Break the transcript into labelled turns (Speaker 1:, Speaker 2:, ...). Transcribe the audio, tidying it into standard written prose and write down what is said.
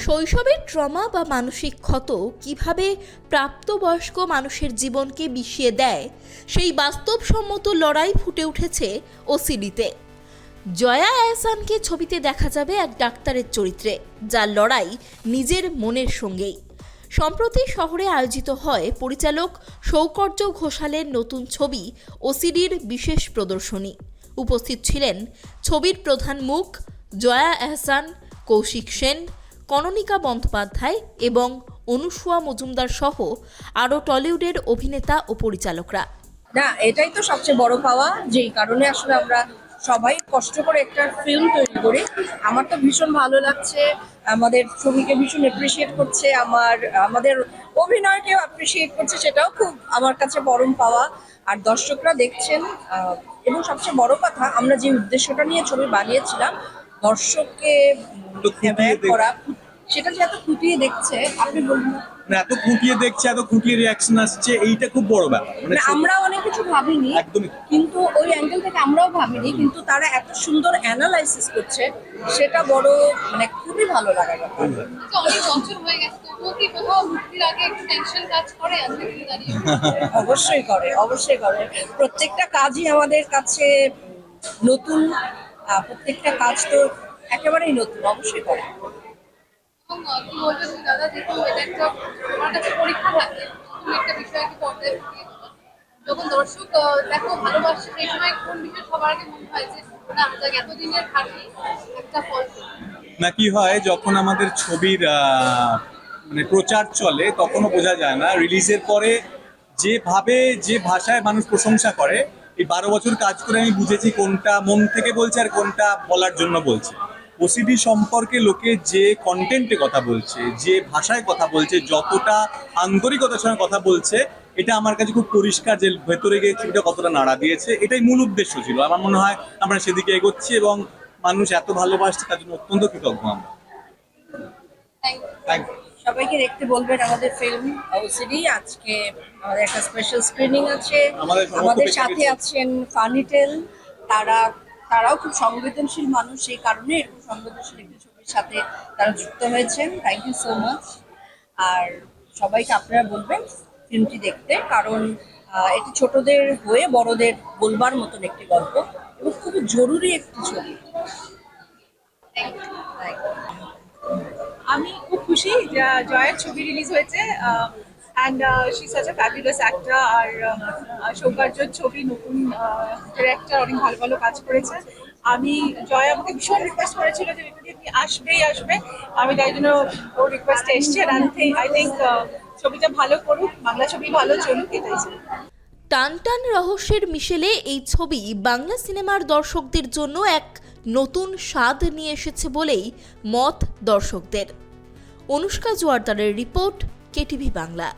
Speaker 1: শৈশবের ট্রমা বা মানসিক ক্ষত কিভাবে প্রাপ্তবয়স্ক মানুষের জীবনকে বিষিয়ে দেয় সেই বাস্তবসম্মত লড়াই ফুটে উঠেছে ওসিডিতে। জয়া আহসানকে ছবিতে দেখা যাবে এক ডাক্তারের চরিত্রে, যার লড়াই নিজের মনের সঙ্গেই। সম্প্রতি শহরে আয়োজিত হয় পরিচালক সৌকর্য ঘোষালের নতুন ছবি ওসিডির বিশেষ প্রদর্শনী। উপস্থিত ছিলেন ছবির প্রধান মুখ জয়া আহসান, কৌশিক সেন, কননিকা বন্দ্যোপাধ্যায় এবং অনুসুয়া মজুমদার সহ আরও টলিউডের অভিনেতা ও পরিচালকরা।
Speaker 2: না, এটাই তো সবচেয়ে বড় পাওয়া, যেই কারণে আসলে আমরা সবাই কষ্ট করে একটা ফিল্ম তৈরি করি। আমার তো ভীষণ ভালো লাগছে, আমাদের ছবিকে ভীষণ অ্যাপ্রিসিয়েট করছে, আমাদের অভিনয়কেও অ্যাপ্রিসিয়েট করছে, সেটাও খুব আমার কাছে পরম পাওয়া। আর দর্শকরা দেখছেন, এবং সবচেয়ে বড় কথা, আমরা যে উদ্দেশ্যটা নিয়ে ছবি বানিয়েছিলাম দর্শককে করা, সেটা যে এত খুঁটিয়ে দেখছে, আপনি বলবেন
Speaker 3: না, এত খুঁটিয়ে দেখছে, এত খুঁটিয়ে রিয়াকশন আসছে, এইটা খুব বড় ব্যাপার।
Speaker 2: আমরা অনেক কিছু ভাবিনি, কিন্তু ওই অ্যাঙ্গেল থেকে আমরাও ভাবিনি, কিন্তু তারা এত সুন্দর অ্যানালাইসিস করছে, সেটা বড়, খুবই ভালো লাগে।
Speaker 4: অনেক বছর হয়ে গেছে, তবুও কি কোথাও মুক্তির আগে একটু টেনশন কাজ করে?
Speaker 2: অবশ্যই করে। প্রত্যেকটা কাজই আমাদের কাছে নতুন, প্রত্যেকটা কাজ তো একেবারেই নতুন, অবশ্যই করে।
Speaker 4: কি বলবে তুমি দাদা, যেহেতু এটা একটা তোমার কাছে পরীক্ষা থাকে, তুমি একটা বিষয় কি পর্দায় যখন দর্শক দেখো ভালোবাসছে, সেই সময় কোন বিষয় সবার আগে মনে হয় যে না এতদিনের খাটি একটা ফল?
Speaker 3: না, কি হয় যখন আমাদের ছবির প্রচার চলে তখনও বোঝা যায় না। রিলিজের পরে যেভাবে যে ভাষায় মানুষ প্রশংসা করে, এই 12 বছর কাজ করে আমি বুঝেছি কোনটা মন থেকে বলছে আর কোনটা বলার জন্য বলছে। ওসিডি সম্পর্কে লোকে যে কন্টেন্টে কথা বলছে, যে ভাষায় কথা বলছে, যতটা আন্তরিকতার সঙ্গে কথা বলছে, এটা আমার কাছে খুব পরিষ্কার যে ভেতরে গিয়ে ছবিটা কতটা নাড়া দিয়েছে। এটাই মূল উদ্দেশ্য ছিল। আমার মনে হয় আমরা সেদিকে এগোচ্ছি এবং মানুষ এত ভালোবাসছে, তার জন্য অত্যন্ত কৃতজ্ঞ আমরা। Thank you.
Speaker 2: সবাইকে দেখতে বলবেন আমাদের ফিল্ম ওসিডি। আজকে আমাদের একটা স্পেশাল স্ক্রিনিং আছে, আমাদের সাথে আছেন ফানিটেল। তারাও খুব সংবেদনশীল মানুষ, সেই কারণে এরকম সংবেদনশীল একটি ছবির সাথে তারা যুক্ত হয়েছেন। Thank you so much. আর সবাইকে আপনারা বলবেন ফিল্মটি দেখতে, কারণ এটি ছোটদের হয়ে বড়দের বলবার মতন একটি গল্প এবং খুবই জরুরি একটি ছবি।
Speaker 5: আমি খুব খুশি যে জয়ের ছবি রিলিজ হয়েছে, and she is such a fabulous actor. আর সৌকার্যর ছবি, নতুন ডিরেক্টর, অনেক ভালো ভালো কাজ করেছে। জয় আমাকে ভীষণ রিকোয়েস্ট করেছিল যে তুমি আসবে, আমি তাই জন্য ওর রিকোয়েস্টে এসছি। আই থিঙ্ক ছবিটা ভালো করুক, বাংলা ছবি ভালো চলুক, এটাই ছিল।
Speaker 1: টান টান রহস্যের মিশেলে এই ছবি বাংলা সিনেমার দর্শকদের জন্য এক নতুন স্বাদ নিয়ে এসেছে বলেই মত দর্শকদের। অনুষ্কা জোয়ারদারের রিপোর্ট, কেটিভি বাংলা।